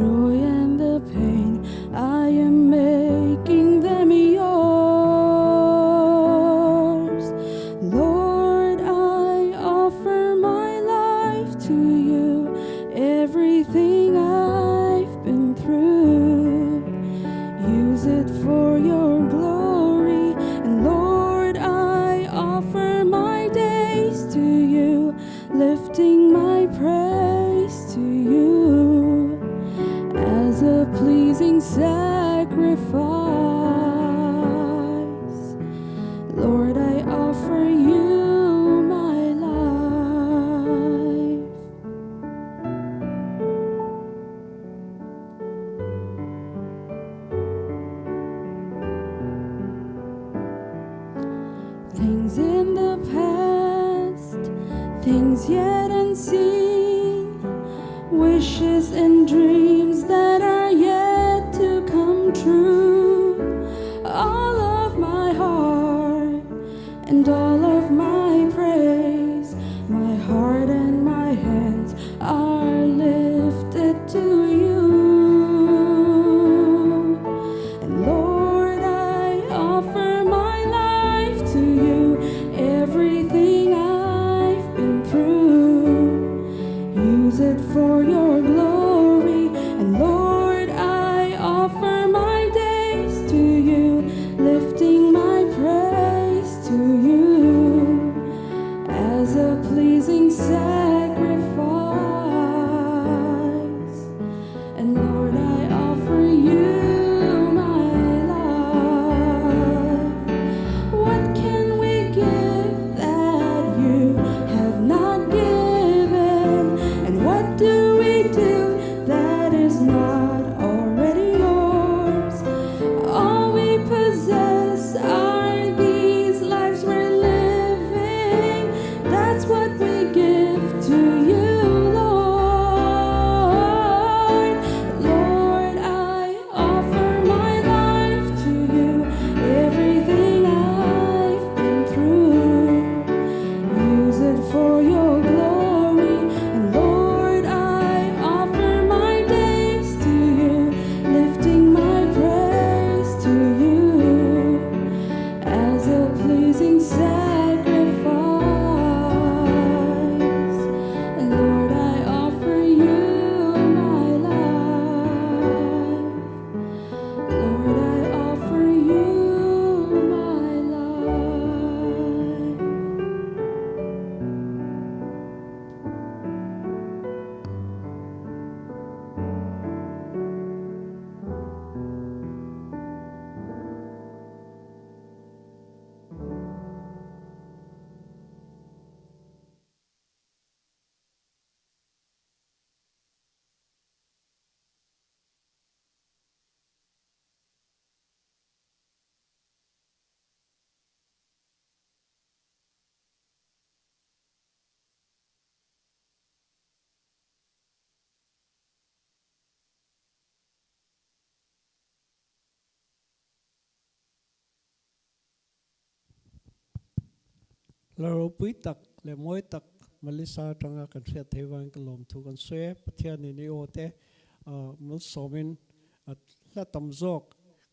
joy and the pain, I am making them yours. Lord, I offer my life to you, everything I've been through. Use it for your glory, and Lord, I offer my days to you, lifting my praise to you as a pleasing sacrifice. Lord, I offer you my life. Things in the past, things yet unseen, wishes and dreams that are yet to come true. All of my heart and all of my praise, my heart and my hands are lifted to you. And Lord, I offer my life to you, everything I've been through. Use it for your glory, and Lord, I offer my days to you, lifting my praise to you as a pleasing sacrifice. And Lord, I offer you my life. What can we give that you have not given? And what do we do that is not already yours? All we possess are these lives we're living. That's what we give to you, Lord. Lord, I offer my life to you, everything I've been through. Use it for your glory, and Lord, I offer my days to you, lifting my praise to you as a pleasing sacrifice. And Lord, I offer you my life. Lord, I offer you my life. Laro pui tak le moi tak Melissa tanga kan fiat thewang kalom thu kan swe pathian ni ote mul somin at la tamzok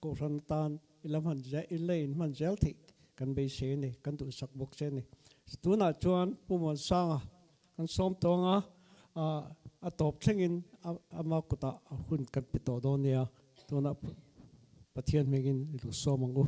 ko ran tan ilam han ja ilain man jel thi kan be se ni kan tu sak bok se ni tuna chuan pumon sanga kan som tonga a top thengin ama kuta hun kan pito donia tuna pathian megin lu somangu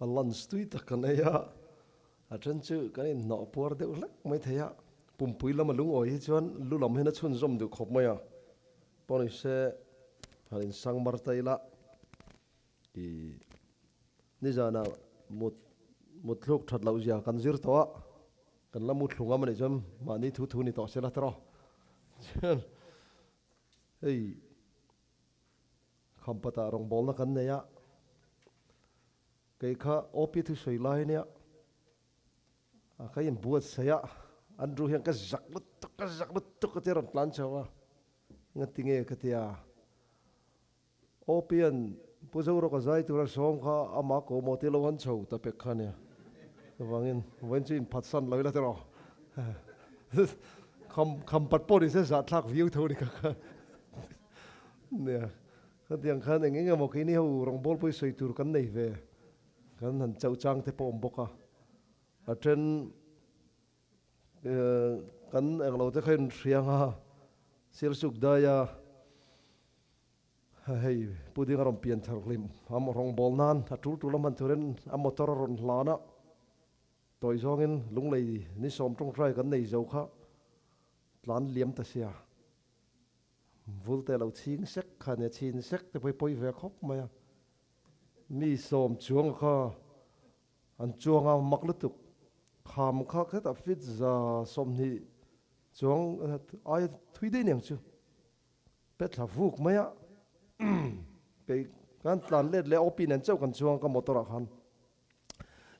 lunch tui tak kan aya a chen chu kan in no por deuh lek mai theya pumpui lama lung oi hi chuan lu lam hena chun zom du khop maya poni se halin sang mar taila i ni jana mut luk that lau zia kan zir to kan la mut hlunga mani jam mani thu ni to sela tro hey khampata rong bol na kan neya cái kha opi thu soi lai nia a kai in buat saya andru hian ka zak lut ka teran plan chawa ngatinge ka tia opian puzo ro ka zai tu ra som kha ama ko motel wan chho ta pe khania wangin wen chin phatsan loi la tero kham pat po ni se za thak view tho ni ka nè ka tiang khan engenge mo kini ho rong bol poi soi tur kan nei ve kan han chau chang te pom boka a tren kan englo te khain riang ha sir suk da ya hei puding arom pian thar lim am rong bol nan a tu lam han thuren am motor ron hlana toy zongin lunglei ni som tong trai kan nei zo kha tlan liam ta sia vulte lo ching sek khane chin sek te poi ve khop maya mi som chuang kha an chuanga maklutuk kham kha khata fit za som ni chuang ai thui de nyang chu pet la vuk maya pe kan tlan let le opin an chau kan chuang ka motor khan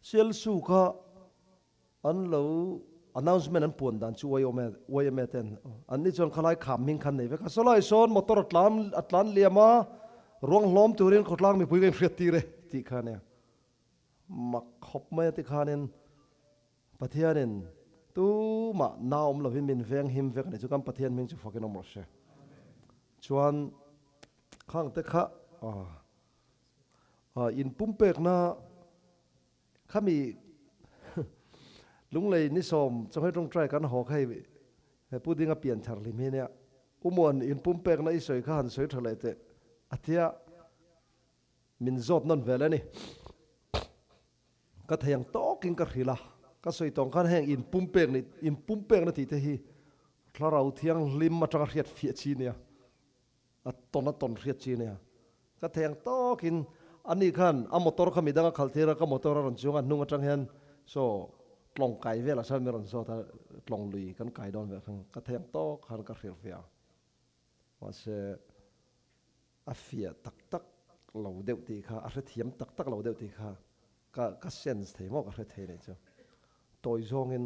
sel su kha an lo announcement an pon dan chu wai me ten an ni chuang khalai kham ming khan nei ve ka solai son motor atlan liama rong hlom turin khotlang mi pui gen hriat ti re ti khane mak khop me ti khanen pathianen tu ma naom lo min veng him vek ne chu kam pathian ming chu fokin om rose chuan khang te kha in pumpek na khami lunglei ni som chongai tong trai kan ho khai pudinga pian thar lim he ne umon in pumpek na i soi kha han soi thale te atia min zot non vele ni ka thayang to king ka khila ka soi tong khan heng in pumpek na ti te hi thlarau thiang lim ma tang riat fi chi ne a ton riat chi ne ka thayang to kin ani khan a motor kha midanga khalthera ka motor ron chunga nunga tang hen so tlong kai vela sa meron so ta tlong lui kan kai don ve khang ka thayang to khan ka khil fia wa se afia tak lo deuh ti kha a hre thiam tak lo deuh ti kha ka sense thei mo ka hre thei nei chu toy zongin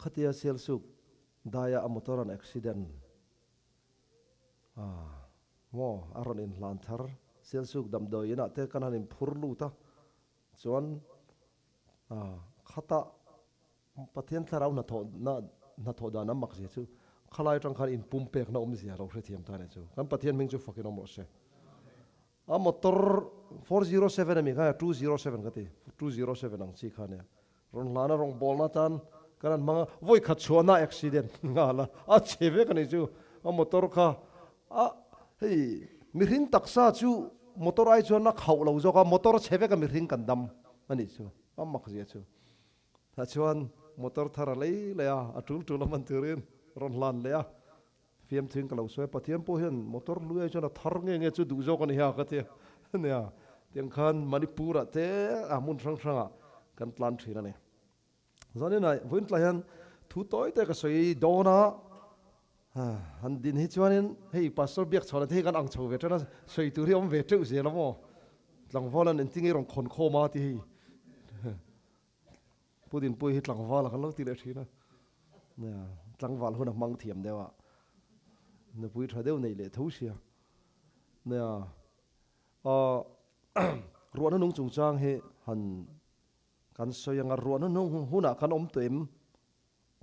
khatia sel suk daya a motor an accident mo aron in lan thar sel suk dam doi ina te kanan in phurlu ta chuan khata pathian tharau na tho da na mak je chu khalai tang khan in pumpek na om zia ro hre thiam ta ne chu kan pathian ming chu fakin om se a motor 407 mi kha 207 ka ti 207 ang chi kha ne ron lana rong bol na tan kanan manga voi kha chuana accident ngala a cheve ka ni chu a motor kha a hei mi rin taksa chu motor ai chuan na khau lo zo ka motor cheve ka mi rin kan dam ani chu a mak je chu ta chuan motor thara lei le a tul man turin ron lan le a fiam thing ka lo soi pathiam po hian motor lui ai chuan a thar nge chu du zo ka ni ha ka te ne a tiang khan manipura te a mun rang kan plan thina ne zani nai voin tlahan thu toy te ka soi dona han din hi chuanin hei pastor biak chona the kan ang chho ve tana soi tu ri om ve teu se lamo tlang volan en tingi rong khon kho ma ti pudin pui hi tlang vala kan lo ti le thina ne tlang val huna mang thiam dewa ne pui tha deu nei le tho sia ne ruan nung chung chang he han kan soyanga ruan nung huna kan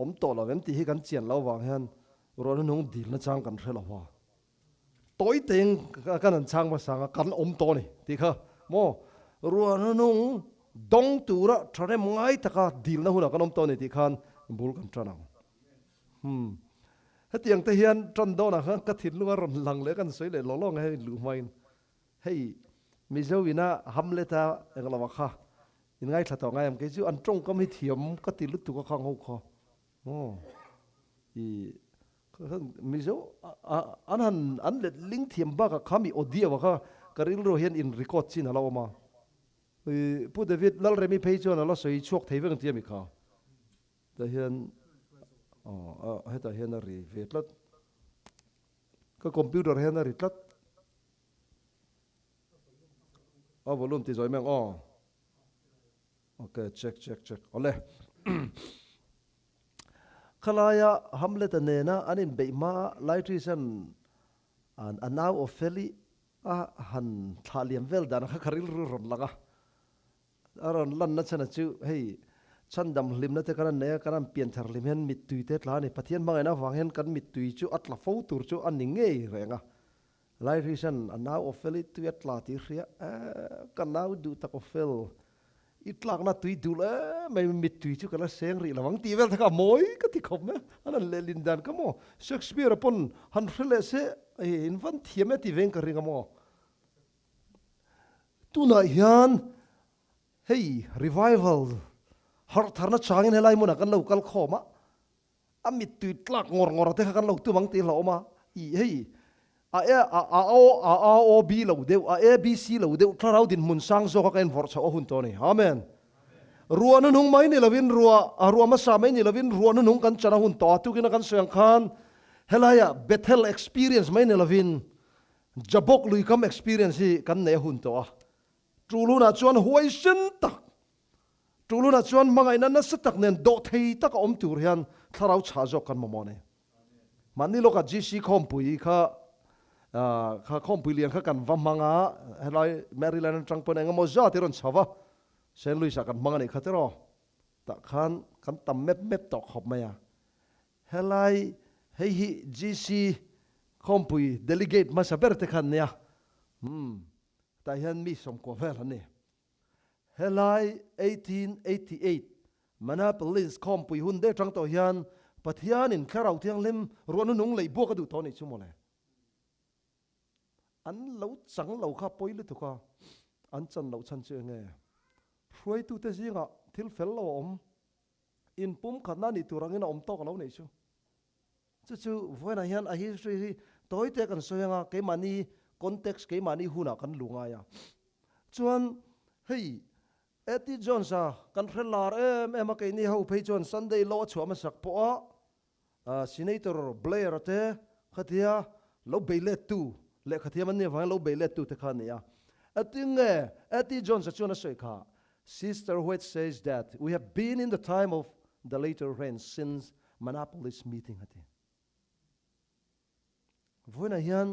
om to lo vem ti hi kan chian lo wang han ruan nung dil na chang kan thela wa toy teng kan an chang ma sanga kan om to ni ti kha mo ruan nung dong tura thare ngai taka dil na huna kan om to ni ti khan bul kan tranang hetiang te hian tran do na ka thin lunga ron lang le kan soi le lolong he lu main hei mi zo ina hamleta englawa kha in ngai thla to ngai am ke chu an tong kam hi thiam ka ti lu tu ka khang ho kho i mi zo an let ling thiam ba ka khami odia wa kha karil ro hian in record chin alo ma pu david lal remi phei chu na lo soi chuak thei veng tiami kha ta hian heta hian a ri ve tlat ka computer hian a ri tlat volume ti zoi meng okay check ole khalaya hamlet anena anin beima lightri san an anaw ofeli han thaliam vel dan kha kharil ru ron laga aron lan na chana chu hei chandam lim na te kan ne kan pian thar lim hen mit tui te tla ni pathian mangai na wang hen kan mit tui chu atla fo tur chu an ninge renga lai reason anaw ofeli tu atla ti ria kan naw du tak ofel itlak na tui du le mai mit tui chu kala seng ri lawang ti vel thaka moi ka ti khom me anan le lin dan ka mo Shakespeare upon han hrele se in van thiame ti veng ka ringa mo tu na hian hey revival har tharna changin helai mona kan lo kal khoma amit tu tlak ngor te kan lo tu mang ti lo ma i hey o b lo deu a b c lo deu tharau din mun sang zo ka kan vor cha o hun to ni amen ruan nung mai ni lovin ruwa ma sa mai ni lovin ruan nung kan chana hun to tu kin kan soyang khan helaya bethel experience mai ni lovin jabok lui kam experience hi kan ne hun to truluna chuan huai sin tak truluna chuan mangai na satak nen do thei tak om tur hian tharau cha zo kan momone mani loka gc khompui kha khompui lian kha kan vamanga helai maryland tangpon engamo za tiron chawa St. Louis kan mangani khatero ta khan kan tam mep to khop maya helai hei hi gc khompui delegate ma saber te khan nia ta hian mi som ko vel ani helai 1888 Manapolis khompui hun de tang to hian pathian in kharau thiang lim ruan nung lei bu ka du to ni chumole an lo chang lo kha poilu tu ka an chan lo chan che nge hroi tu te zinga thil fel lo om in pum khanna ni turangin om to ka lo nei chu chu voina hian a history hi toy te kan soyanga ke mani context ke mani huna kan lunga ya chuan hei Eti Jones kan hrelar em ke ni ho phei chuan Sunday law chuama sak po senator Blair te khathia lo beilet tu le khathia man ni wang lo beilet tu te khania atinge Eti Jones chuan a soi kha Sister White says that we have been in the time of the later rain since Manapolis meeting hati voina hian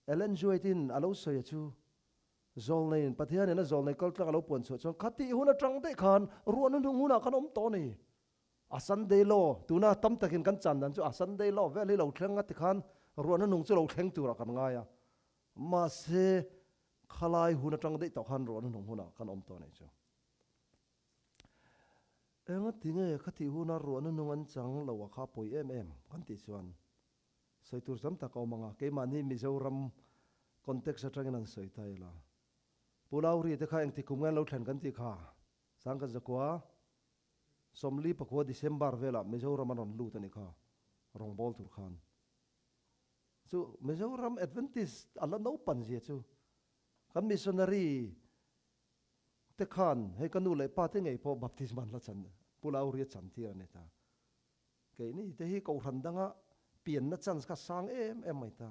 Ellen Joitin alo soi chu zol nei pathian na zol nei kal tlak alo pon chu khati huna tang de khan ruan nu huna kan om to ni a Sunday law tuna tam takin kan chan dan chu a Sunday law veli lo thleng ati khan ruan nu chu lo thleng tu ra kan nga ya ma se khalai huna tang de to khan ruan nu huna kan om to ni chu enga tinge khati huna ruan nu an chang lo wa kha poi em kan ti chuan saitur sam ta ko manga ke mani Mizoram context atangin an soi tai la pulauri te kha engti kumngan lo thlan kan ti kha sangka zakwa somli pakwa December vela Mizoram anon lu tani kha rong bol tur khan chu Mizoram Adventist ala no panjia chu kan missionary te khan he kanu le pa te ngei po baptisman la chan pulauri chan ti ani ta ke ni te hi ko randanga pian na chance ka sang em mai ta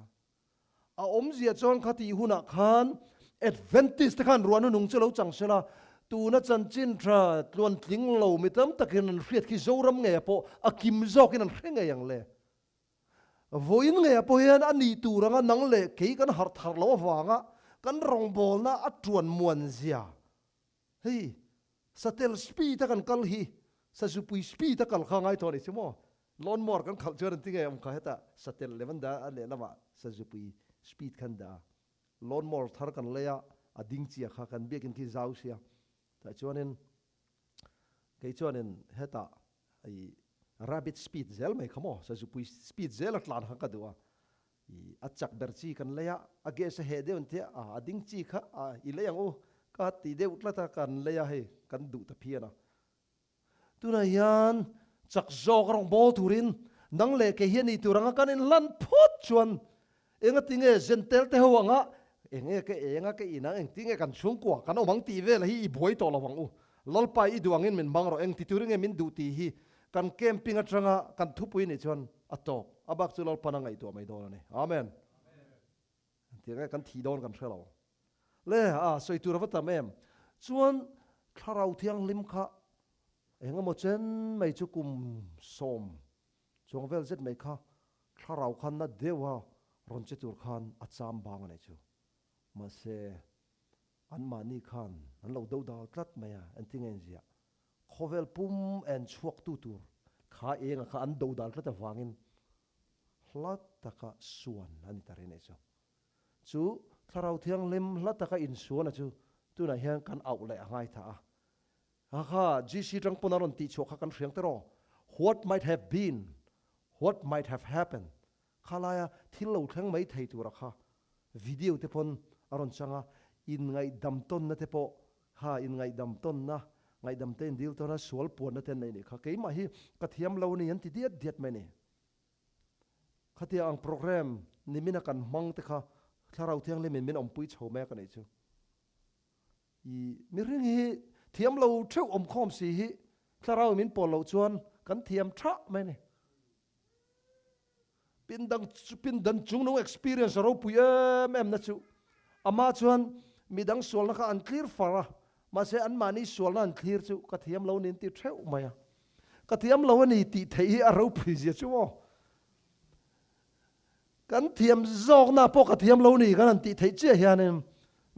a om zia chon khati huna khan Adventist khan ruan nung chelo chang sela tu na chan chin tra tlon tling lo mitam takin an hriat ki zoram nge po akim zokin an hrenga yang le voin nge po hian ani turanga nang le ke kan har thar lo wanga kan rong bol na atruan muan zia hei satel spi ta kan kal hi sa supui spi ta kal khangai to ni chimo lon mor kan culture an tinge am kha heta satel levan da ale lama sa supui speed kan da lon mor thar kan leya ading chia kha kan bekin ki zau sia ta chuanin heta ai rabbit speed zel mai khamo sa supui speed zel atlan ha ka duwa achak ber chi kan leya age se he de unte ading chi kha I leyang o ka ti de utlata kan leya he kan du ta phiana tuna hian chak zok rong bo turin nang le ke hian I turanga kan in lan phut chuan enga tinge zentel te hawanga enga ke ina eng tinge kan chung kwa kan omang ti vel hi boi to lawang u lolpai I duangin min bangro eng ti turinge min du ti hi kan camping atanga kan thupui ni chuan atok abak chu lol pananga I to mai do ni amen tinge kan thi don kan thelo le soi tur vata mem chuan tharau thiang lim kha enga mo chen mai chu kum som chung vel zet mai kha tharau khan na dewa ron che tur khan acham bang ne chu ma se an mani khan an lo do dal tlat maya an tingen zia khovel pum en chuak tu tur kha enga kha an do dal tlat awangin hlat taka suan an tare ne chu chu tharau thiang lim hlat taka in suan chu tuna hian kan au le angai tha kha gc tang punaron ti chok kha kan hriang tero what might have been what might have happened khalaya thilo thlang mai thei tur kha video te pon aron changa in ngai dam ton na te po in ngai dam ton na ngai dam ten dil to na sual pon na ten nei ni kha keima hi kathiam lo ni an ti diet mai ni khatia ang program ni mina kan mang te kha tharau thiang le min om pui chho me ka nei chu mi ring hi thiam lo theu om khom si hi tharau min pol lo chuan kan thiam tha mai ni pin dan chung no experience ro pui em na chu ama chuan midang sual na kha an clear fara ma se an mani sual na an clear chu ka thiam lo nin ti theu maya ka thiam lo ni ti thei a ro pui je chu kan thiam zok na po ka thiam lo ni kan an ti thei che hianin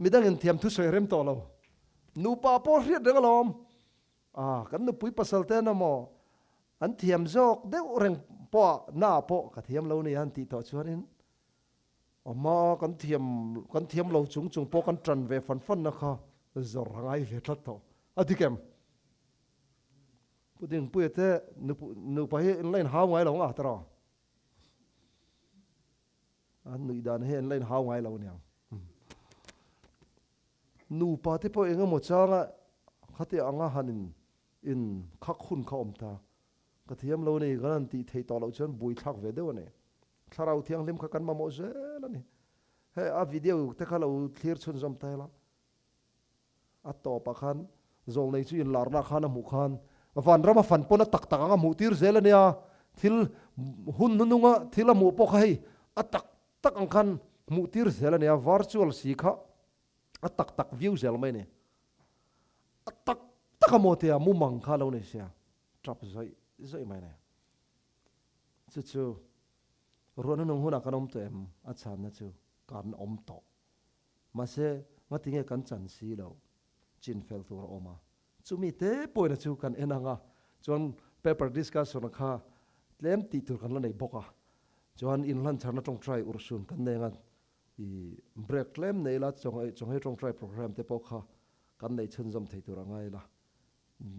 midang in thiam thu soi rem to lo nu pa po riat dang lom kan nu pui pasal te na mo an thiam zok deu reng po na po ka thiam lo ni an ti to chuanin ama kan thiam lo chung po kan tran ve fan na kha zor hangai ve tlat to adikem puding puete nu pa he len haw ngai lo nga tara an nu dan he len haw ngai lo niang nu pa te po enga mo changa khate anga hanin in khak khun kha om ta ka thiam lo ni kan ti thei to lo chuan bui thak ve de ne tharau thiang lim kha kan ma mo ze la ni he a video te kha lo clear chun zom ta la a to pa khan zol nei chu in lar na khan a mu khan van rama fan pona tak tak anga mu tir zel ania thil hun nunga thila mu po khai a tak ang khan mu tir zel ania virtual si kha a tak view zel mai ne a tak mo te mu mang kha lo ne sia trap zoi mai ne chu ron nung huna kan om tem a chan na chu kan om to ma se ma tinge kan chan si lo chin fel tur oma chumi te poina chu kan enanga chon paper discussion kha lem ti tur kan la nei boka chuan in lan charna tong try ursun kan nenga I break lem nei la chong he tong try program te po kha kan nei chun zom thei tur angai la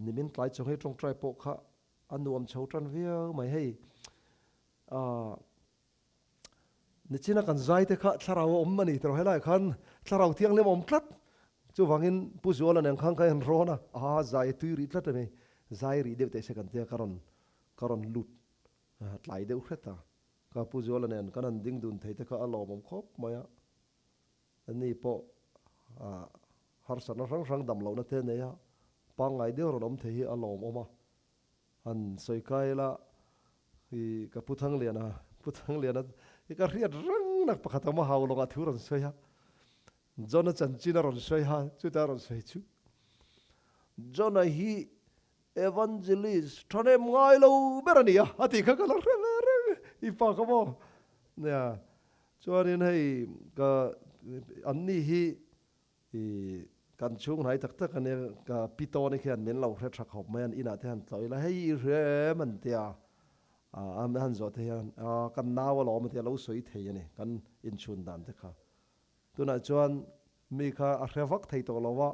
nimin tlai chong he tong try po kha anuam chho tran via mai hei ni china kan zai te kha tharau om mani tro helai khan tharau thiang lem om tlat chu wangin pu zola nang khang kai han rona zai tu ri tlat me zai ri de te se kan te karon lut tlai de ukheta ka pu zola nen kanan ding dun thei te kha alom om khop maya ani po har sana rang dam lo na te ne ya pangai de ron om thei alom oma an soi kai la hi ka puthang liana ka riat rang nak pakhat ma haw longa thuron soya jona chanchina ron soya chu ta ron soi chu jona hi evangelist thane ngai lo berania ati kha kala I pa ka mo ya chuanin hei ka anni hi kan chung hai tak tak ane ka pitone khian men lo hre thak hop man ina te han tloi la hei re man tia am han zo te han kan naw lo ma te lo soi thei ani kan in chun dan te kha tuna chuan mi kha a hrewak thei to lowa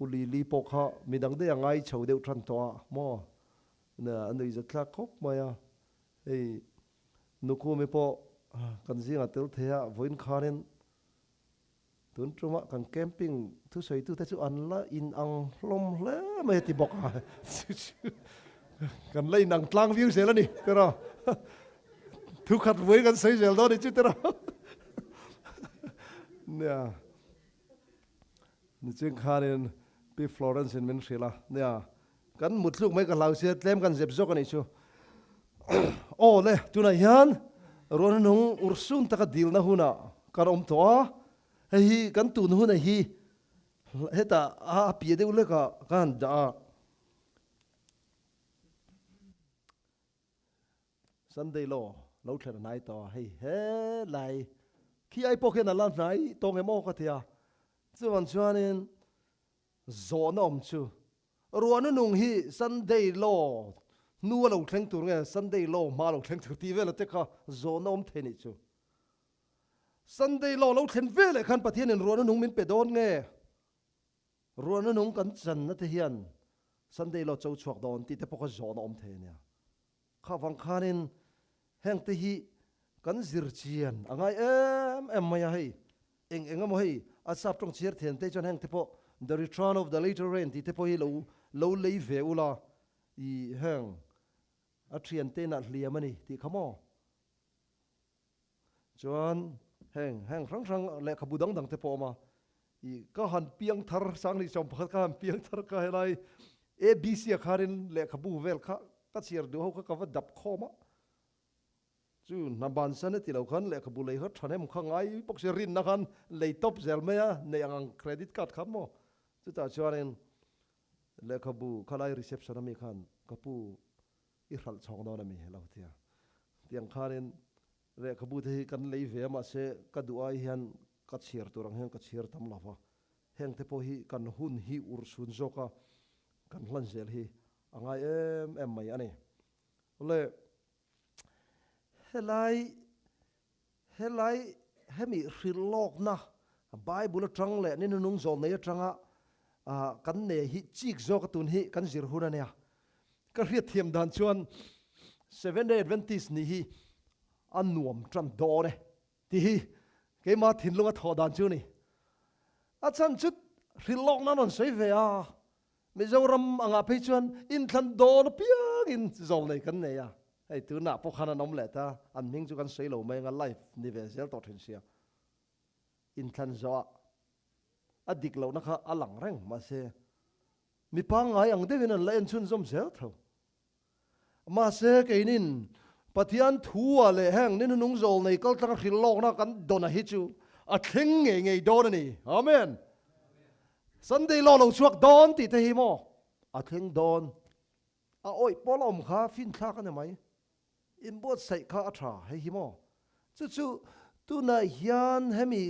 uli li po kha midang de angai chho deu than to mo na anui za thlak khop maya ei nuku me po กันซิงอ่ะเติลเทียวันคารินตุนตรงว่ากันแคมปิ้งทุกสวยทุกแต่ชุอันละอินอังลมเล่ไม่ติบอกกันเลยนังกลางวิวเสียแล้วนี่เตอร์ทุกขัดไว้กันใส่เจลตัวนี้จุดเตอร์เนี่ยนี่จึงคารินปีฟลอเรนซ์เป็นเสียละเนี่ยกันหมดลูกไม่กันเราเสียเต็มกันเจ็บจกันนี่ชัวโอ้เลยจุนัยยันรอนนุ่งอุรสุนตะกัดดิลนะหุ่นอ่ะกันอมตัวเฮ้ยกันตุนหุ่นไอ้ฮีเฮ้ยแต่ปีเดียวเลยกันจ้าสันเดย์โลเราเทนไหนต่อให้เฮ้ไหลขี้ไอ้พวกนั้นละไหนตรงไอ้โมก็เถียส่วนชวนนี้โซนอมชูรวนนุ่งฮีสันเดย์โลนัวเราแข่งตัวไงสันเดย์โลมาเราแข่งตัวทีเวลเตะข้าโซนอมเทนิชูสันเดย์โลเราแข่งเวลขันประเทศนั้นรวนนุ่งมินเปโดนไงรวนนุ่งกันจันนัทเฮียนสันเดย์โลเจ้าชวกโดนตีแต่พวกโซนอมเทเนี่ยข้าฟังคานินแห่งที่ฮีกันซิร์เชียนอ่างไงไม่ให้เองก็ไม่ให้อาศัพท์ตรงเชียร์เทียนเตจนแห่งที่พอ the return of the later rain ที่พอฮีเราเลยเวอุลาอีแห่งอาเทียนเตนัดเลียมันนี่ที่ขโมยจวนแห่งครั้งเละขบุดังที่พอมาอีก็หันเปียงทาร์สังนิจอมพัดก็หันเปียงทาร์ก็ให้ไรABC คารินเละขบุเวลก็เชียร์ดูเขาก็ว่าดับข้อมาจู่นับบันสันติเราคันเละขบุเลยเขาทำให้มันข้างไงพวกเชรินนะคันเลยท็อปเซลเมียในอังเครดิตการ์ดครับมั้งจู่ตาชวนเองเละขบุข้าไล่รีเซพชันมีคันกปูอิรัลช่องนอนมีเราเทียเตียงคารินเละขบุที่กันเลยเวมาเสกัดูไอเฮียนกัดเชียร์ตัวรังเฮียนกัดเชียร์ทำลาวะเฮียนที่พอฮีกันหุ่นฮีอุรสุนโจกะกันหลังเซลฮีอ่างไงไม่อันนี้เลยเฮลัยเฮมีริลอกนะไบเบิลตรังเลยนี่นุ่งโจเนียตรังอ่ะกันเนี่ยฮิจิกโจกตุนฮิกันจิรหุ่นเนี่ยก็เรียกเทียมดันชวน7 Day Adventist นี่ฮิอันนวมจันโดเนี่ยที่ฮิเกี่ยมาถิ่นลงมาถอดันชวนนี่อาจารย์จุดริลอกนั้นนนใส่เวียไม่เจ้ารำอ่างไปชวนอินทันโดนเปียกอินโจในกันเนี่ยไอ้ตัวน่ะพวกขนาดน้ำเละตาอันมิงจุกันใส่เหล่าไม่งั้นไลฟ์นิเวศเซลต่อถึงเสียอินทันโจอดีตเหล่านะคะอลังแรงมาเสมีปังไงอังเดวินันเล่นชุนซอมเซลเท่ามาเสกไอ้นินปฏิอันทัวเลยแห่งนี่นุ่งโจในก็ตั้งขิลโลกนักกันโดนฮิจูอัดทิ้งไงโดนนี่อาเมนสันเดย์โลเราชวกโดนติดที่โมอัดทิ้งโดนโอ้ยปอลอมข้าฟินข้ากันได้ไหมอินบดใส่ข้าอัฐาให้ฮิโมจู่ตัวนายยันให้มี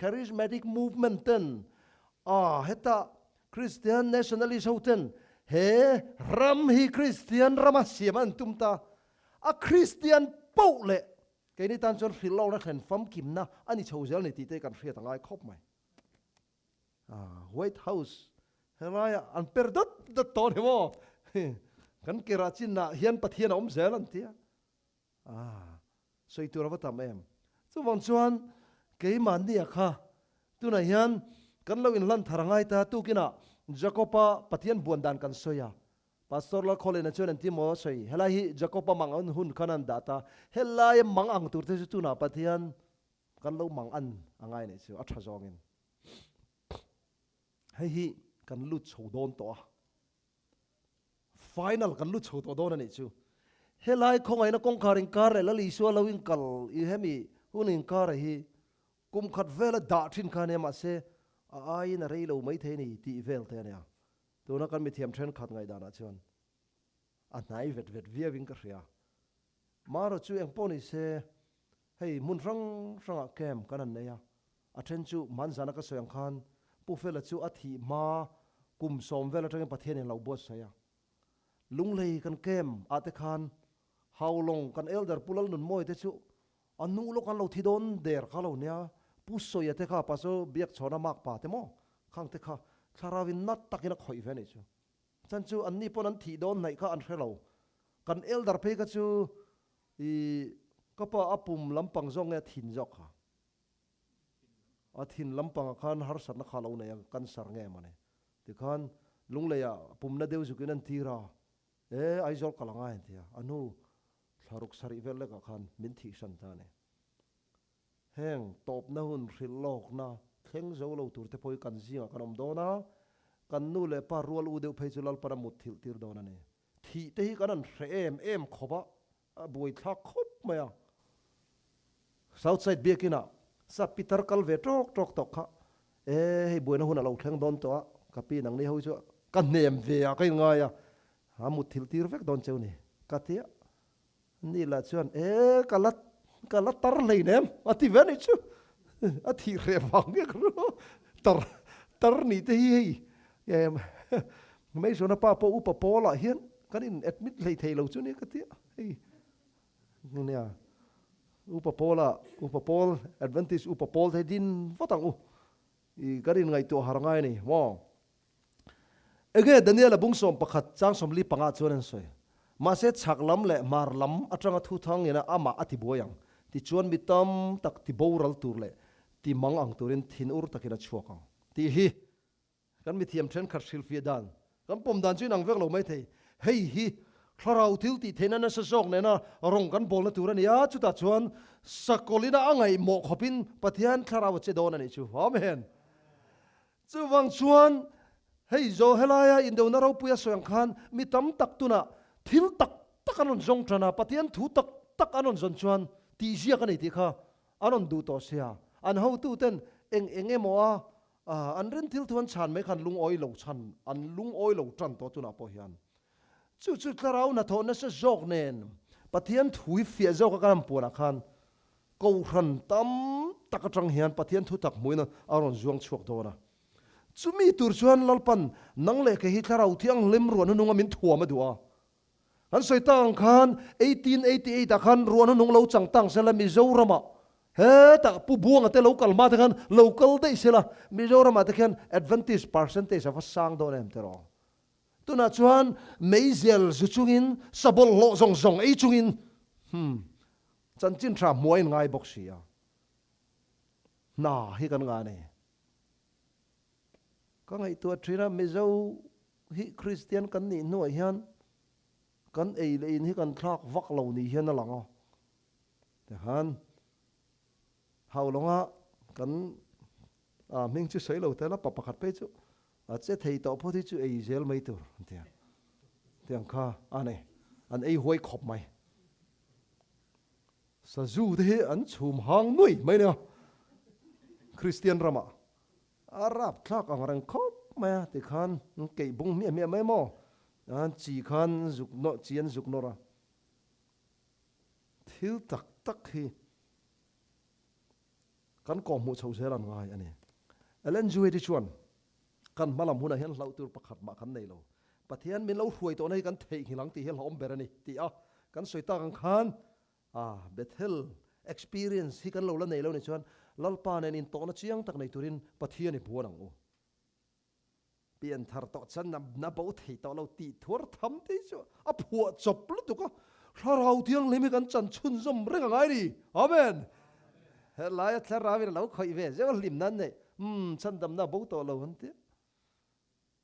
charismatic movement เต็นเฮต้าคริสเตียน nationalist เต็นเฮรัมฮีคริสเตียนรามาเสียมันตุ้มตาคริสเตียนปุ๊เละแกนี่ตอนจนฟิลล์นักเห็นฟัมกิมนะอันนี้ชาวเซลนี่ตีเตกันเรียตั้งไงครบไหมWhite House เฮ้ยอันเปิดดัดตอนเหรอกันเกราจินนะเฮียนปะเทียนอมเซลันเทียสวยตัวเราทำเองส่วนชวนเกี่ยมันเนี่ยค่ะตัวไหนเฮียนกันเราอินลันทารางไงตาตุกินะจักรพรรดิปะเทียนบวนดันกันสวยพาสตอร์ละคนเลยนะชวนที่มอสวยเฮลัยจักรพรรดิมังอันหุ่นขนาดดาตาเฮลัยมังอังตัวที่ตัวน่ะปะเทียนกันเรามังอันอ่างไงเนี่ยสิอัฐจองินให้กันลุดโฉดนตัวfinal กันลุดโฉตัวโดนนี่ชูเฮลัยคงไอ้นักกงคาริงการเลยละลิชัวลาวิงกัลอีเฮมีหุ่นิงการฮีกุมขัดเวลด่าทินคาเนี่ยมาเสน่ะเรื่องเราไม่เท่นี่ตีเวลเท่านี้ตัวนักการมีเทียมเทรนขัดไงด่านะชวนอันไหนเวทเวียวิ่งกระเสียมาเราชูเองปนิเสให้มุนฟังเกมกันนั่นเนี่ยอันเทนชูมันจานักสวยงคันผู้เฟลชูอธิมากุมสมเวลาทั้งประเทศเนี่ยเราบวชเสียลุงเลยกันเกมอาเตคานฮาวลงกันเอลเดอร์ปุลนุนมวยเตชูอันนู้นลูกกันเราที่โดนเดร์เขาเราเนี่ยผู้สวยเตคาปัสโซเบียกชนะมากป่าเตมอข้างเตคาคาราวินนัดตักนักหอยเวนิชูฉันชูอันนี้พอนั้นที่โดนไหนก็อันเทเรากันเอลเดอร์เพก็ชู ก็พออปุ่มลำปังจงเนี่ยถิ่นจอกค่ะถิ่นลำปังขันหาสัตว์นักข่าวเนี่ยกันสารเงี้ยมันเนี่ยที่ขันลุงเลยปุ่มนั่นเดียวสุกินันทีระไอ้จอกกลางไงที่อันนู้สารุกสาริเวลเล็กขันมินทิสันตาเนี่ยแห้งตบน่าหุ่นริลโลกนะเข่งเจ้าเราตัวเทพอยกันซิงกันอมโดนะกันนู่เลยปารัวลูเดียวเพจุลลปรามุดทิลติรโดนั่นเนี่ยที่เที่กันนั่นเอ็มขบะบุยทักคบไหมSouthside เบียกินะสับปีเตอร์คัลเวทตกค่ะให้บุยน่าหุ่นเราแข่งโดนตัวกับปีนังนี่เขาจะกันเนียมเวียกันไงหามุดทิลติรเวกโดนเจ้านี่กัดเที่ยนี่แหละชวนกัลตาร์เลยเนี่ยอธิเวนิชูอธิเรวังเนี่ยครูตาร์นี่ที่ไม่ชวนป้าปูอุปโภละเฮียนกันอินเอ็ดมิดเลยเทเราชุนี่กัดเที่ยเนี่ยอุปโภแอดเวนติสอุปโภให้ดินฟัตังกันอินไงตัวหาง่ายนี่ว้าวเงี้ยเดี๋ยวนี้เราบุ้งสมประคัดจ้างสมลีปังอาชวนนั่นสวยมาเสร็จฉักล้ำเละมาล้ำอัตรังทุทังเนี่ยนะอามาอธิบยังที่ชวนมิตรตักที่บูรัลตัวเละที่มังอังตัวเรนทินอุรตักินัดชัวกังที่ฮีกันมีเทียมเทรนขัดสิลฟีดันกันปมดันช่วยนังเวกเราไม่เทเฮ้ยฮีคลาเราทิลที่เทนันสะจอกเนี่ยนะรงกันบอลนะตัวนั้นยาจุดตัดชวนสกอลินาอ่างไงหมอกขบินปะเทียนคลาเราเจโดนันนี่ชูอาเมนจู่วังชวนเฮ้ยโจเฮลายอินเดียนาเราปุยสวยขันมีตั้มตักตัวน่ะทิลตักอันนั้นจงทนาปะเทียนถูตักอันนั้นจนชวนที่เสียกันไอ้ที่ข้าอันนั้นดูต่อเสียอันเขาตู้เต้นเอ็งมัวอันเรนทิลทวนชันไม่ขันลุงอ้อยเหลาชันอันลุงอ้อยเหลาจันตัวตัวน่ะพอเห็นจู่ๆเราหน้าทอนนั่นจะจอกเน้นปะเทียนถุยเฟียจอกกันปวดนักขันกูขันตั้มตักจังเหียนปะเทียนถูตักมวยน่ะอันนั้นจวงชวกตัวน่ะจู่มีตัวชวนลลปันนังเล็กให้เราเที่ยงเล่มรวนนุ่งมินถั่วมาดูอันสวยตั้งขัน1888ขันรวนนุ่งเราจังตั้งเสร็จแล้วมิโซรามาเฮ้แต่ผู้บวงแต่เราคัลมาแต่ขันเราคัลได้เสร็จแล้วมิโซรามาแต่ขัน advantage percentage ว่าสร้างโดนเอ็มเตอร์ตัวน่ะชวนไม่เซลจุจุงินสบลโลซงไอจุงินจันจินทรามวยง่ายบอกเสียน่าให้กันงานนี่ก็ไงตัวทรีนะมิโซฮิคริสเตียนกันนี่หน่วยฮันกันเอเลยนี่กันทากวักเหล่านี้เห็นนั่นหลังอ่ะแต่ฮันเฮาลงอ่ะกันมิงจะใส่เหล่าแต่ละปะขัดไปจุอาจจะเทต่อพอที่จุเอเซลไม่ตัวเตียงข้าอันนี้อันเอหวยขบไหมสะจูที่อันชุมหางนุ้ยไม่เนี่ยคริสเตียนรามาอารับทากอังรังขบไหมที่ขันเกี่ยบุ้งเมียไม่มออันจีขันจุกโนจีนจุกโนระทิลตักฮีกันก่อมูเฉาเสรันง่ายอันนี้เอเลนจูเอติชวนกันมาลำหุ่นเห็นเราตัวประคัดมาขันในเราปะเทียนมีเรารวยตัวนี้กันเทหิหลังตีเห็นเราอมเบรนี่ตีกันสวยตากันขันเบทเทล experience ที่กันเราละในเราในชวนลัลปาในนินโตนะเชียงตักในตัวรินปะเทียนในบัวหนังเปลี่ยนทาร์ตฉันนับเอาที่ต่อเราตีทัวร์ทำที่ชัวผัวจบแล้วตุกถ้าเราเที่ยงเลยมีกันจันชุนสมเรื่องอะไรดีอาเมนเฮ้ยลายถ้าเราเป็นเราคอยเวจะว่าลิมนั้นเนี่ยฉันดำนับเอาตัวเราหันเตี้ย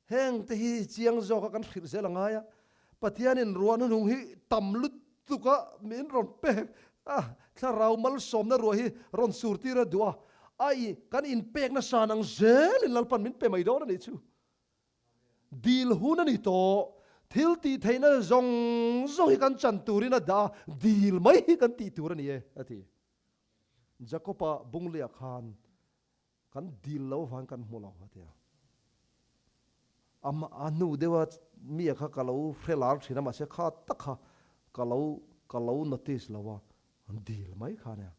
แห้งที่เชียงจอกกันขิดเสียหลังไงปะเทียนินรัวนุ่งหิต่ำลุดตุกมีนรอนเป๊กถ้าเรามัลสมนะรัวหิรอนสูรที่ระดัวไอ้กันอินเป๊กนะสานังเซลินลัลปันมินเปไม่โดนนี่ชูดีลหูนั่นนี่โตทิลตีเทน่ะจงให้กันจันตูริน่ะด่าดีลไม่ให้กันตีตูรินี่เอทีจักรพรรดิบุงเลียขานกันดีลแล้วฟังกันหัวเราเทียอันนู้เดี๋ยวมีข้าก็เราเฟลาร์ที่นั่นมาเสียข้าตักข้าก็เราโน้ติสแล้วว่าดีลไม่ข้าเนี่ย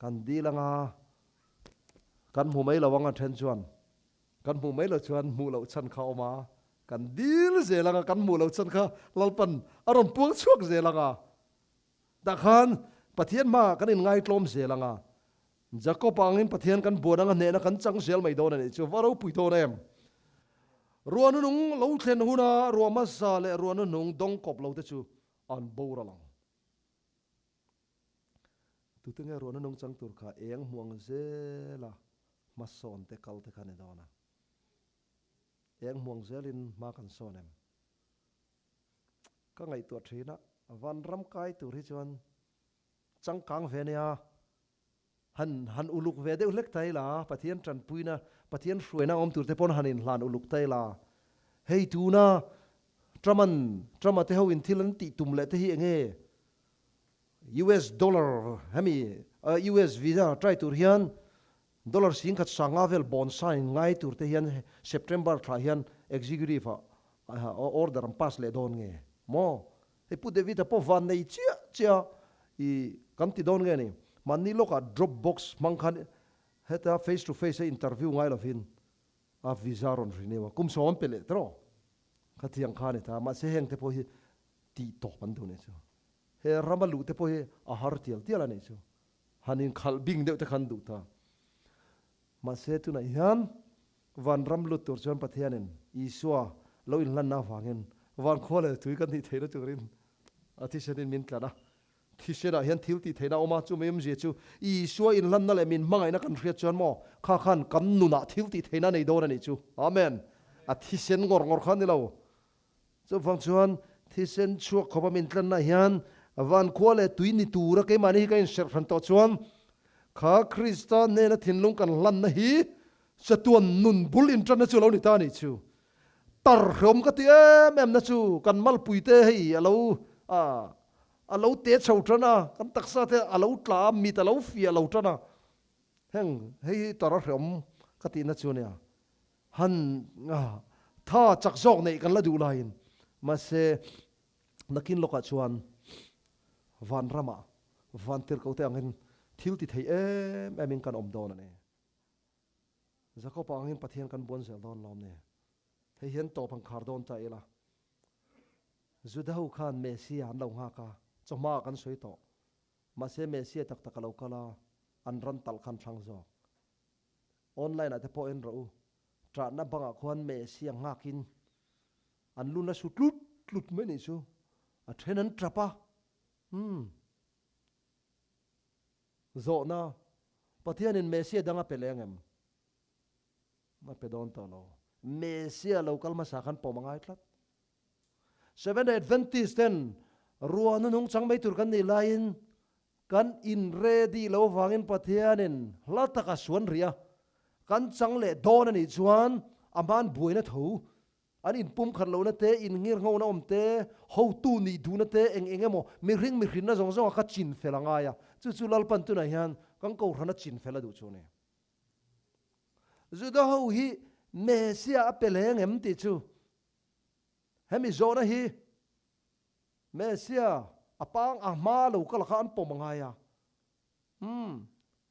กันดีละงากันหูไม่ระวังกันเทนชวนกันหมู่ไม่เราชวนหมู่เราชันเข้ามากันดีลเสียละกันหมู่เราชันเข้าลัลปันอารมณ์พวกช่วงเสียละแต่ขันปะเทียนมากันอินไงกลมเสียละจะก็ปังอินปะเทียนกันบัวดังเนนะกันจังเสียไม่โดนนี่ชัวว่าเราปุยโตเนมรัวนุ่งเราเทนหูนารัวมาซาเลรัวนุ่งดงกบเราเตจูอันบูระลัง tu te nge ro na nong chang tur kha eng muang zela ma son te kal te khane dona eng muang zelin ma kan sonem ka ngai tu thina van ram kai tur hi chuan chang kang ve nia han uluk ve de ulek tai la pathian tran puina pathian hruina om tur te pon hanin hlan uluk tai la hei tu na trama te ho in thilan ti tum le te hi enge US dollar hami US visa try tur hian dollar sing khat sanga vel bon sign ngai tur te hian September thla hian executive order am pass le don nge mo he pu de vita po van nei chia I kan ti don nge ni mani loka drop box mangkhan heta face to face interview ngai lovin a visa ron rinewa kum so on pele tro khatiang khani ta ma se heng te po hi ti to pan du ne chu he ramalu te po hi a har tial tiala ne chu hanin khal bing de te khan du ta ma se tu na hian van ram lu tur chon pathianen iswa lo in lan na wangen van khole tui kan ni theina churin athi senin min tlana thi sera hian thil ti theina oma chu mem je chu iswa in lan na le min mangai na kan hriat chon mo kha khan kam nu na thil ti theina nei dor ani chu amen athi sen ngor khan ni lo chu phang chuan thi sen chuak khoba min tlan na hian van khole tui ni tur ke mani ka in ser phan to chuan kha Krista ne na thinlung kan lan na hi satuan nun bul in tran na chu lo ni ta ni chu tar hrom ka ti em na chu kan mal puite hei alo te chho trana kan taksa te alo tla mi ta lo fi alo trana heng hei tar hrom ka ti na chu ne han tha chak jok nei kan la du lain ma se nakin loka chuan van rama van tir ko te angin thil ti thei em kan om don ane zako pa angin pathian kan bon zel don lom ne hei hian to phang khar don ta ela judau khan mesia an lo nga ka choma kan soi to ma se mesia tak tak lo kala an ran tal khan thang zo online ate po en ro tra na banga khon mesia ngakin an luna su tlut me ni chu a thenan trapa zo na pathian in mesia danga pelengem ma pedon to lo mesia local ma sa khan pomangai tlat Seventh-day Adventist ten ruan nung chang mai tur kan ni lain kan in ready lo wangin pathianin hlataka suan ria kan chang le don ani chuan aman buina tho an in pum khan lo na te in ngir ngau na om te ho tu ni du na te engemo mi ring na zong zong ka chin felanga ya chu lalpan tu na hian kan ko rana chin fela du chu ne zuda ho hi mesia apeleng em ti chu hemi zona hi mesia apang ahma lo kal khan pomanga ya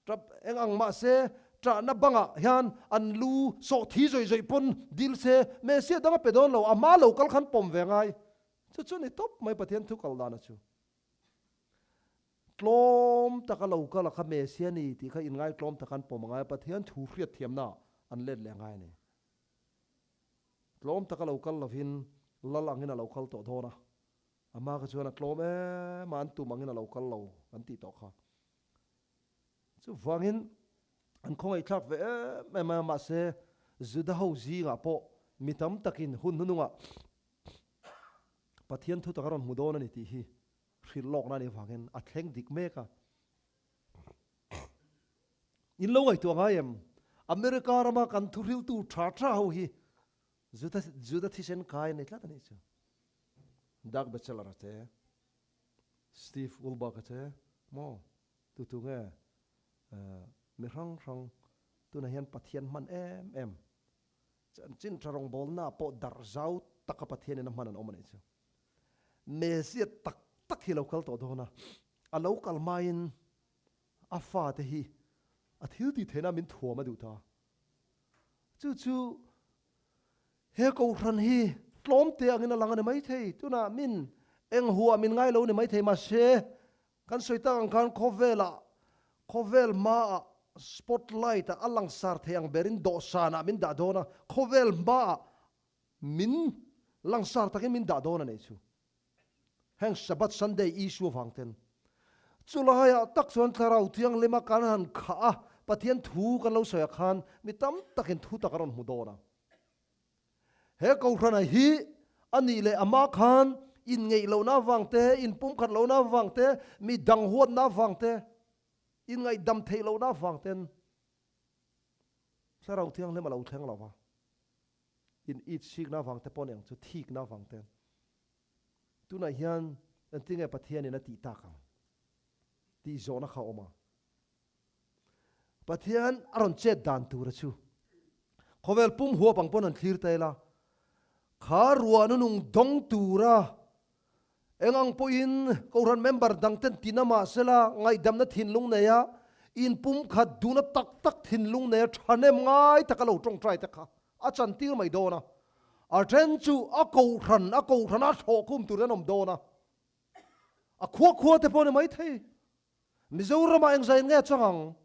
trap engang ma se tra na banga hian an lu so thi zoi pon dil se mesia danga pedon lo ama lo kal khan pom ve ngai chu ni top mai pathian thu kal dana chu tlom takalo kala kha mesia ni ti kha in ngai tlom takan pomanga pathian thu hriat thiamna an let le ngai ne tlom takalo kal lovin lalangina local to dhona ama ka chuan tlom man tu mangina local lo an ti to kha chu wangin an khongai thak ve ma se zuda ho zi nga po mitam takin hununga pathian thu takaron mudon ani ti hi hril lok na ni wangin a thleng dik meka in lo ngai tu ngayem America rama kan thuril tu tha ho hi juda thisen kai nei tla ni chu dak bachelor te Steve Ulbach te mo tu nge mi rang tu na hian pathian man em chin tharong bol na po dar zau taka pathian na man an omani chu mesia tak hi local to dona a local main a fa te hi a thil ti thena min thuama du ta chu he ko ran hi tlom te angina langane mai thei tuna min eng huwa min ngai lo ni mai thei ma se kan soita ang kan khovel ma spotlight alang sar theang berin do sana min da dona khovel ma min lang sar takin min da dona nei chu heng sabat sunday issue wangten chulaya tak chuan tharau thiang lema kan han kha pathian thu kan lo soya khan mi tam takin thu takaron hudona he ko rana hi ani le ama khan in ngei lo na wangte in pum khat lo na wangte mi dang huat na wangte in ngai dam thei lo na wangten tharau thiang lema lo theng lawa in eat sik na wangte poneng chu thik na wangten tu na hian an tinge pathian in ati ta ka ti zona kha oma pathian aron che dan tu ra chu khovel pum huwa pangpon an thlir taila kha ruwa nu nung dong tu ra engang po in ko ran member dang ten tinama sela ngai dam na thin lung ne ya in pum khat du na tak tak thin lung ne thanem ngai takalo tong trai ta kha a chan tir mai do na a then chu a ko ran a tho kum tu ran om do na a khua te pon mai thei Mizoram ang zain nga chang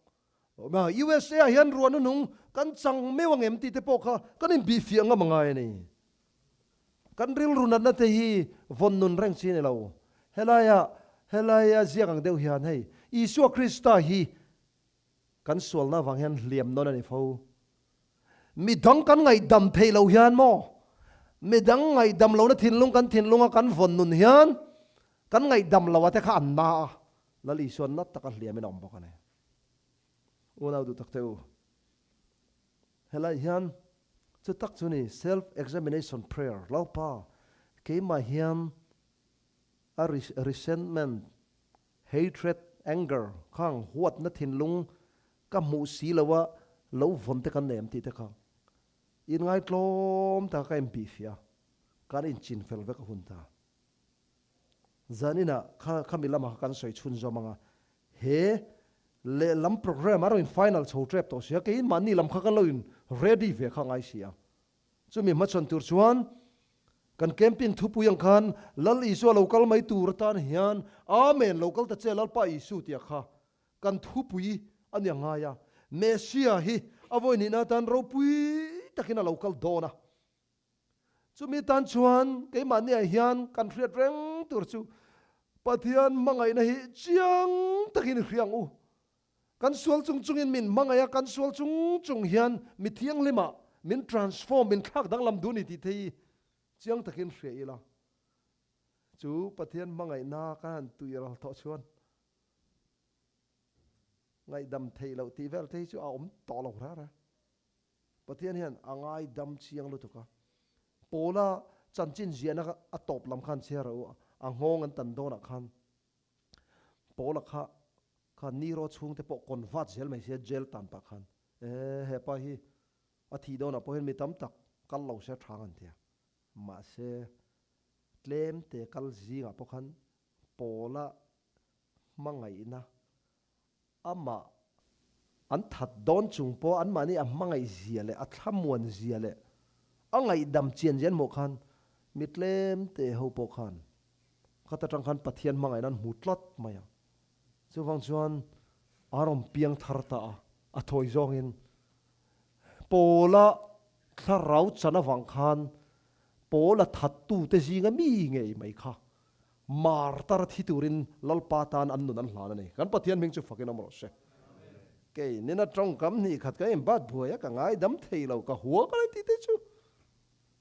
ma USA hian ruan nung kan chang mewang em ti te po kha kan in bi fi anga mangai ni kan ril runat na te hi von nun reng chin lo helaya ziang deuh hian hei Isu Krista hi kan sual na wang hian liam non ani fo mi dang kan ngai dam thei lo hian mo mi dang ngai dam lo na thin lunga kan von nun hian kan ngai dam lo ate kha an na lali suan nat takal liam in ombo kane unaw du takteu helai hian chu tak chu ni self examination prayer laupa ke ma hian a resentment hatred anger khang huat na thin lung ka mu si lawa lo von te kan nem ti te kha in ngai tlom ta ka mp fia kan in chin fel ve ka hunta zanina khamilama kan soi chun zo manga he le lam program aro in final chho trap to sia ke in mani lam kha kan lo in ready ve kha ngai sia chumi ma chon tur chuan kan camping thu puyang khan lal isu local mai tur tan hian amen local ta che lal pa isu tia kha kan thu pui ania nga ya mesia hi avoi ni na tan ro pui takina local dona chumi tan chuan ke mani a hian kan riat reng tur chu pathian mangai na hi chiang takin hriang u kan sual chung in min mangaya kan sual chung hian mi thiang lima min transform min thak dang lam duni ti thei chiang takin hreila chu pathian mangai na kan tuira tho chuan ngai dam thei lo ti vel thei chu a om to lo ra pathian hian angai dam chiang lu tuka pola chanchin ziana a top lam khan chera a ngong an tan dona khan pola kha niro chung te po convert zel mai sia jail tan pa khan he pa hi a thi dona po hen mi tam tak kal lo se thang an tia ma se claim te kal zinga po khan pola mangai na ama an that don chung po an mani a mangai ziale a thamuan ziale angai dam chien jen mo khan mitlem te ho po khan khata tang khan pathian mangai nan mutlot maya chuwang chuan arom piang tharta a thoi zong in pola tharau chana wang khan pola thattu te zinga mi ngei mai kha mar tar thi turin lalpa tan an nun an hlan ani kan pathian ming chu fakin amro se ke nina trong kam ni khat ka em bat buaya ka ngai dam thei lo ka huwa ka ti te chu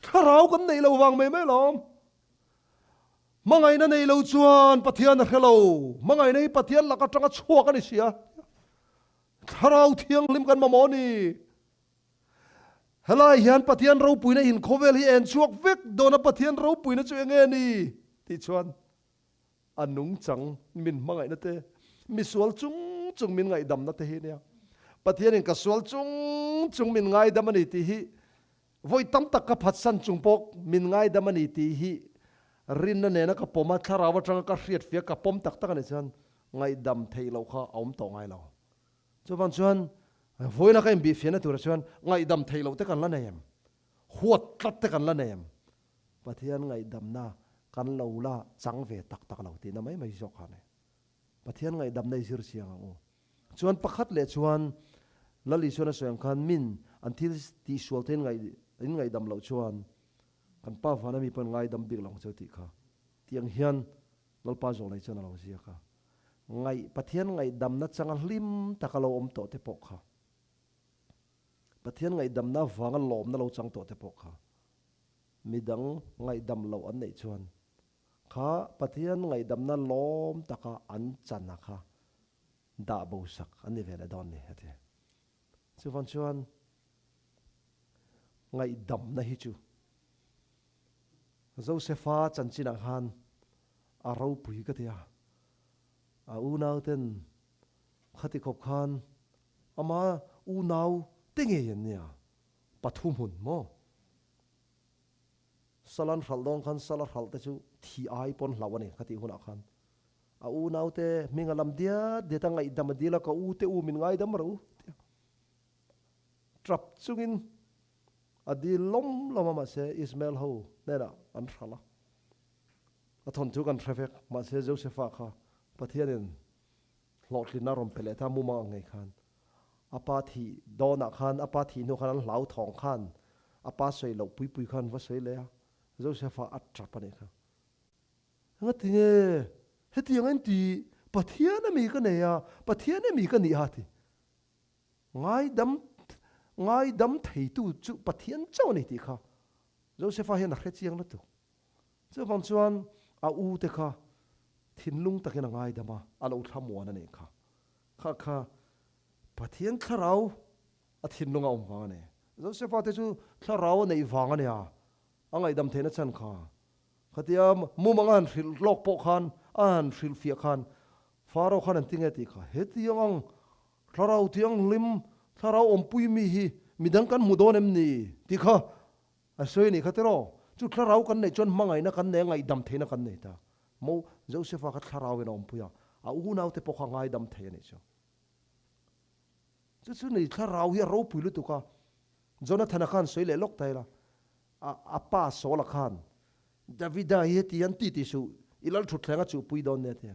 tharau kan nei lo wang mai mai lom mangai na nei lo chuan pathian a hello mangai nei pathian la ka tanga chuak ani sia tharau thiang lim kan mamoni helai hian pathian ro puina in khovel hi en chuak vek dona pathian ro puina chu enge ni ti chuan anung chang min mangai na te mi sual chung min ngai dam na te hi nia pathian in ka sual chung min ngai dam ani ti hi voi tam tak ka phatsan chung pok min ngai dam ani ti hi rin na ne na ka poma tharawa tang ka hriat fia ka pom tak tak ani chan ngai dam thei lo kha aum to ngai lo chuan chuan voi na ka em bi fiana tur chuan ngai dam thei lo te kan la nem huat tlat te kan la nem pathian ngai dam na kan lo la chang ve tak tak lo ti na mai mai zok ha ne pathian ngai dam nei sir siang o chuan pakhat le chuan lali chuan soyang khan min until ti sual ten ngai dam lo chuan kan pa phana mi pan ngai dam big long choti kha tiang hian lalpa zo lai chana lo sia kha ngày bắt thiên ngày đầm na chẳng lim ta kalau to te pok kha bắt thiên ngày đầm na vang lom na lo chẳng to te pok kha midang ngày đầm lo an nei chuan kha bắt thiên ngày đầm na lom ta ka an chan na kha da bo sak an ni vela don ni hati chu van chuan ngày đầm na hi chu Josepha chan china han a ro pui ka tia a u nau ten khati khop khan ama u nau tenge yen nia pathum hun mo salan khaldong khan sala khal te chu thi ai pon lawani khati huna khan a u nau te mingalam dia de ta ngai dam dila ka u te u min ngai dam ro trap chungin adi lom loma ma se Ismail ho nena an thala a thon chu kan traffic ma se Josepha kha pathianin hlotlina rom pele ta muma ngai khan apa thi dona khan apa thi no khan lau thong khan apa soi lo pui pui khan va soi le Josepha at trapane kha ngati nge heti ngan ti pathiana mi ka ne ya pathiana mi ka ni ha ti ngai dam thei tu chu pathian chaw ni ti kha Josepha hian a khre chiang na tu chu bang chuan a u te kha thinlung takin ngai dama alo thamwa na ne kha pathian tharau a thinlunga omwa ne Josepha te chu tharau nei wanga ne a angai dam thena chan kha khatia mumangan hril lok po khan an hril fia khan faro khan an tinge ti kha hetiang tharau tiang lim tharau ompui mi hi midang kan mudon em ni ti kha a soi ni khatero chu tharau kan nei chon mangai na kan ne ngai dam thena kan nei ta mo Josepha kha tharau en ompuya a u nau te po kha ngai dam the ni chu nei tharau hi ro pui lu tu ka Jonathan khan soi le lok tai la a pa so la khan Davida hi ti an ti su ilal thu thlenga chu pui don ne te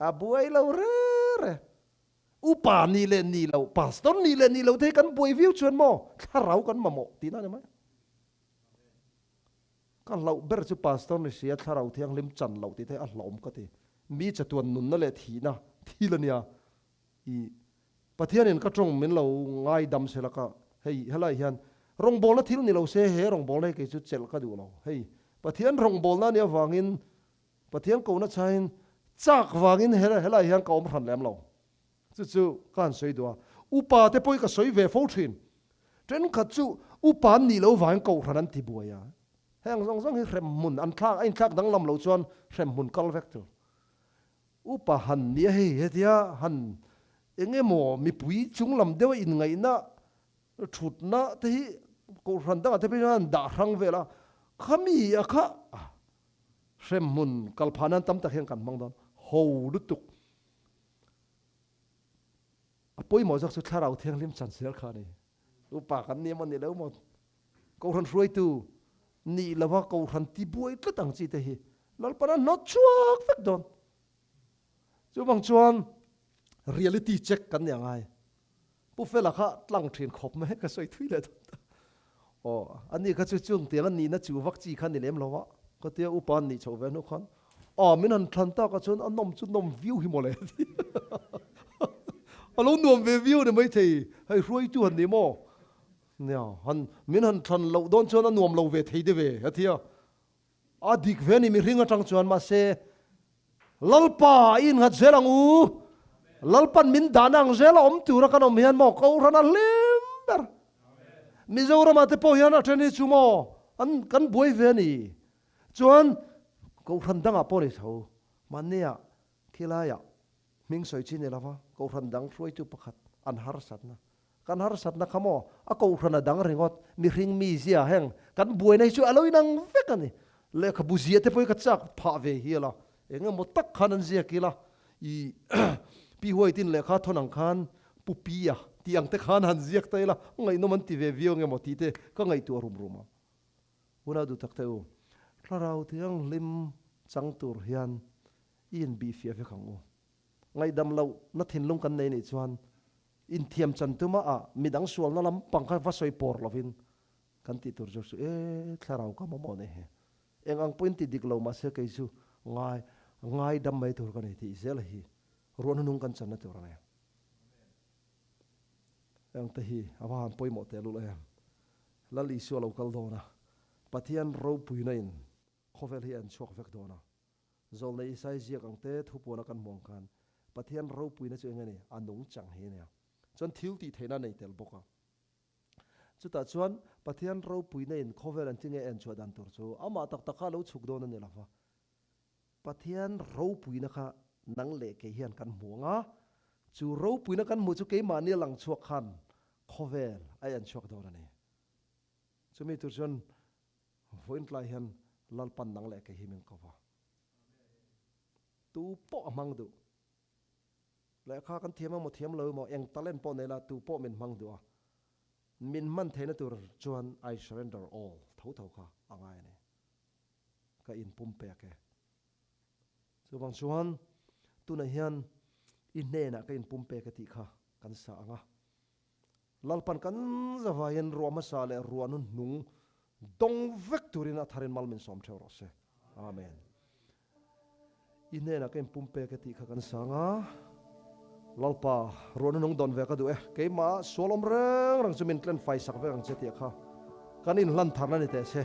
a buai lo re upa ni lo pastor ni lo te kan buai view chuan mo tharau kan mamo ti na ne mai kan lau ber chu pastor ni sia tharau thiang lim chan lo ti te a hlom ka ti mi chatuan nun na le thi la nia I pathianin ka tong min lo ngai dam se la ka hei helai hian rong bol na thil ni lo se he rong bol nei ke chu chel ka du lo hei pathian rong bol na nia wangin pathian ko na chain chak wangin helai hian ka om ran lem lo chu kan soi do upa te poi ka soi ve fo thin tren kha chu upa ni lo wang ko ran an ti buaya heng zong hi rem mun an thak dang lam lo chuan rem mun kal vek tu upa han ni he tia han enge mo mi pui chung lam dewa in ngai na thut na te hi ko ran da te pe da rang vela khami a kha rem mun kal phanan tam ta heng kan mang don ho lu tuk apoi mo jak su tharau thiang lim chan sel kha ni upa kan ni man ni lo mo ko ran ruai tu ni lawa ko ran ti buai tla tang chi te hi lal pana not chuak fek don chu bang chuan reality check kan yang ai pu fela kha tlang thin khop me ka soi thui le o ani kha chu chung te an ni na chu wak chi khan ni lem lawa ko te upan ni chowe no khan min han than ta ka chun anom chu nom view hi mo le alo nuam ve view ne mai thei hai ruai tu han ni mo nya han min han than lo don chuan nuam lo ve thei de ve hathia adik ve ni mi ringa tang chuan ma se lalpa in hat zelang u lalpan min danang zela om tu ra kan om hian mo ko rana lember Mizoram ate po hian athani chumo an kan boi ve ni chuan ko ran dang a po ni tho mania khilaya ming soi chi ne lawa ko ran dang throi tu pakhat an har satna kan har satna khamo a ko ran dang ringot mi ring mi zia heng kan boi nei chu aloi nang vek ani le khabu zia te poi ka chak pha ve hiala enga mo tak khanan zia kila I pi hoi tin le kha thonang khan pupia tiang te khan han ziak tai la ngai no man ti ve viong nge mo ti te ka ngai tu rum ruma una du tak te u tharau thiang lim chang tur hian in bi fia ve khang u ngai dam lo na thin lung kan nei ni chuan in thiam chan tuma a midang sual na lam pangkha va soi por lovin kan ti tur jo su tharau ka mo ne he engang point ti dik lo ma se kai su ngai dam mai tur kan ti zel hi ruan nung kan chan na tur ne ang tahi awan poi mo te lu em lali su local dona pathian ro pui na in khovel hi an chok vek dona zol nei sai ziak ang te thu pona kan mong kan pathian ro pui na chu ngani anung chang he ne chon thil ti theina nei tel boka chuta chuan pathian ro pui na in khovel an tinge en chuan dan tur chu ama tak taka lo chuk dona ne lawa pathian ro pui na kha nang le ke hian kan muanga chu ro pui na kan mu chu ke ma ni lang chuak khan khovel ai an chuak dona ne chumi tur chuan voin tlai hian lalpan nang le ke hi men ko wa tu po amang du le kha kan thiam mo thiam lo mo eng talent po ne la tu po men mang du min man theina tur chuan I surrender all thau thau kha angai ne ka in pum pe ke chu bang chuan tu na hian in ne na ka in pum pe ka ti kha kan sa anga lalpan kan zawayan ruama sa le ruanun nung dong vek turin a tharin mal min som theu ro se amen ine na kem pumpe ke ti kha kan sanga lalpa ruanun nung don ve ka du ke ma solom reng rang chumin tlen fai sak ve ang che ti kha kanin lan tharna ni te se